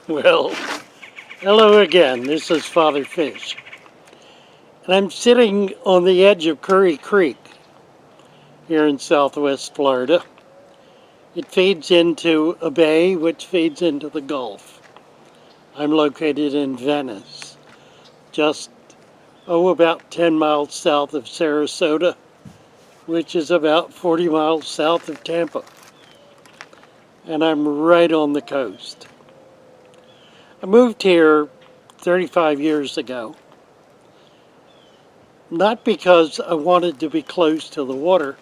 Well, hello again. This is Father Fish. And I'm sitting on the edge of Curry Creek here in southwest Florida. It feeds into a bay which feeds into the Gulf. I'm located in Venice, just, about 10 miles south of Sarasota, which is about 40 miles south of Tampa. And I'm right on the coast. I moved here 35 years ago. Not because I wanted to be close to the water.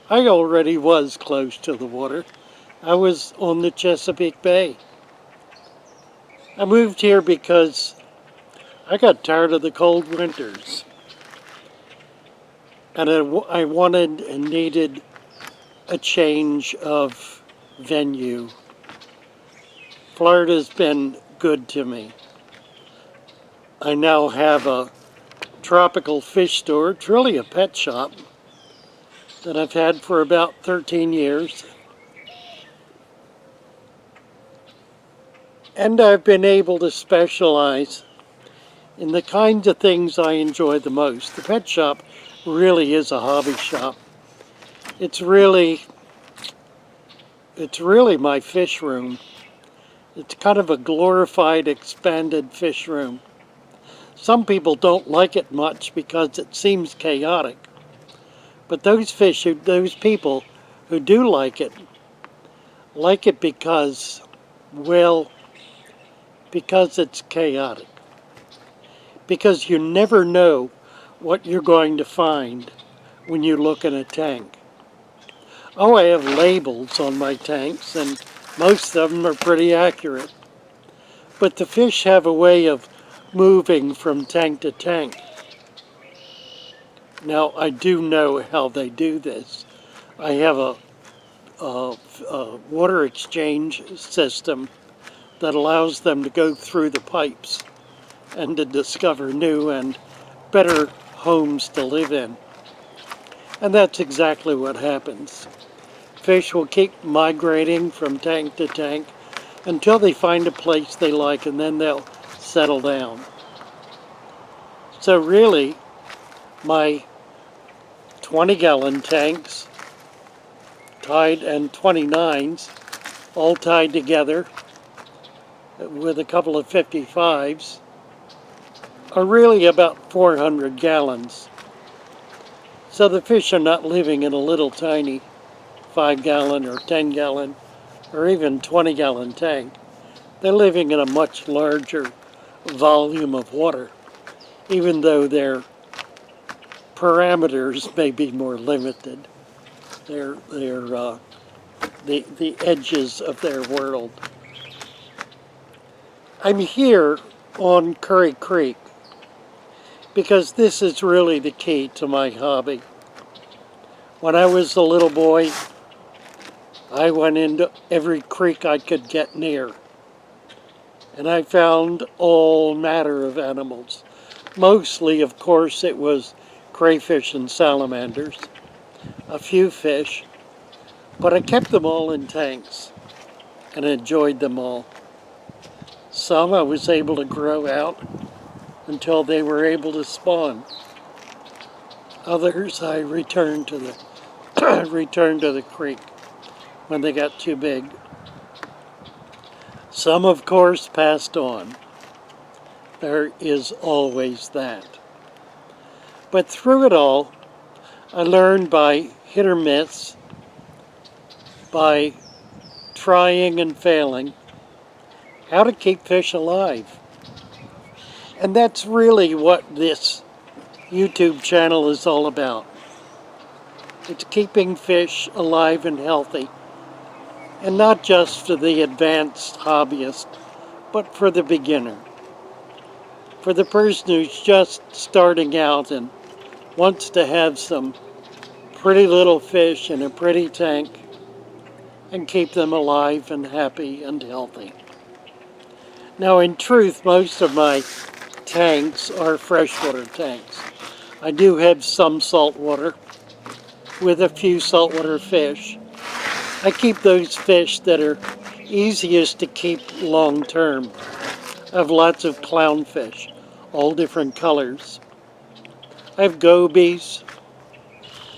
I already was close to the water. I was on the Chesapeake Bay. I moved here because I got tired of the cold winters. And I wanted and needed a change of venue. Florida's been good to me. I now have a tropical fish store. It's really a pet shop that I've had for about 13 years. And I've been able to specialize in the kinds of things I enjoy the most. The pet shop really is a hobby shop. It's really my fish room. It's kind of a glorified, expanded fish room. Some people don't like it much because it seems chaotic. But those people who do like it because, well, because it's chaotic. Because you never know what you're going to find when you look in a tank. Oh, I have labels on my tanks, and most of them are pretty accurate. But the fish have a way of moving from tank to tank. Now, I do know how they do this. I have a water exchange system that allows them to go through the pipes and to discover new and better homes to live in. And that's exactly what happens. Fish will keep migrating from tank to tank until they find a place they like, and then they'll settle down. So really, my 20-gallon tanks tied and 29s all tied together with a couple of 55s are really about 400 gallons. So the fish are not living in a little tiny 5-gallon or 10-gallon or even 20-gallon tank. They're living in a much larger volume of water, even though their parameters may be more limited. They're the edges of their world. I'm here on Curry Creek because this is really the key to my hobby. When I was a little boy, I went into every creek I could get near, and I found all manner of animals. Mostly, of course, it was crayfish and salamanders, a few fish, but I kept them all in tanks and enjoyed them all. Some I was able to grow out until they were able to spawn. Others I returned to the returned to the creek when they got too big. Some, of course, passed on. There is always that. But through it all, I learned by hit or miss, by trying and failing, how to keep fish alive. And that's really what this YouTube channel is all about. It's keeping fish alive and healthy. And not just for the advanced hobbyist, but for the beginner. For the person who's just starting out and wants to have some pretty little fish in a pretty tank and keep them alive and happy and healthy. Now, in truth, most of my tanks are freshwater tanks. I do have some saltwater with a few saltwater fish, I keep those fish that are easiest to keep long term. I have lots of clownfish, all different colors. I have gobies,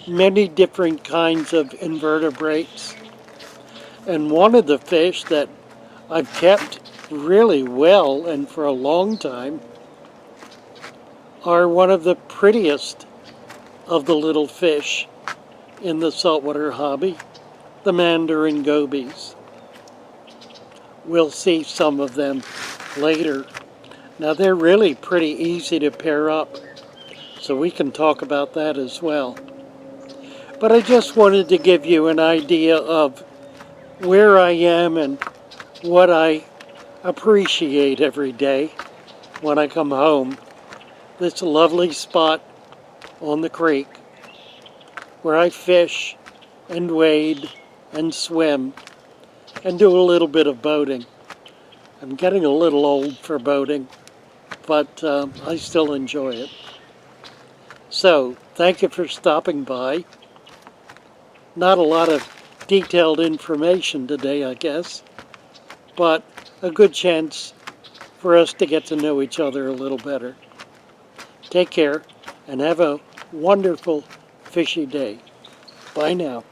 many different kinds of invertebrates. And one of the fish that I've kept really well and for a long time are one of the prettiest of the little fish in the saltwater hobby, the mandarin gobies. We'll see some of them later. Now they're really pretty easy to pair up, so we can talk about that as well. But I just wanted to give you an idea of where I am and what I appreciate every day when I come home. This lovely spot on the creek where I fish and wade and swim and do a little bit of boating. I'm getting a little old for boating, but I still enjoy it. So, thank you for stopping by. Not a lot of detailed information today, I guess, but a good chance for us to get to know each other a little better. Take care and have a wonderful fishy day. Bye now.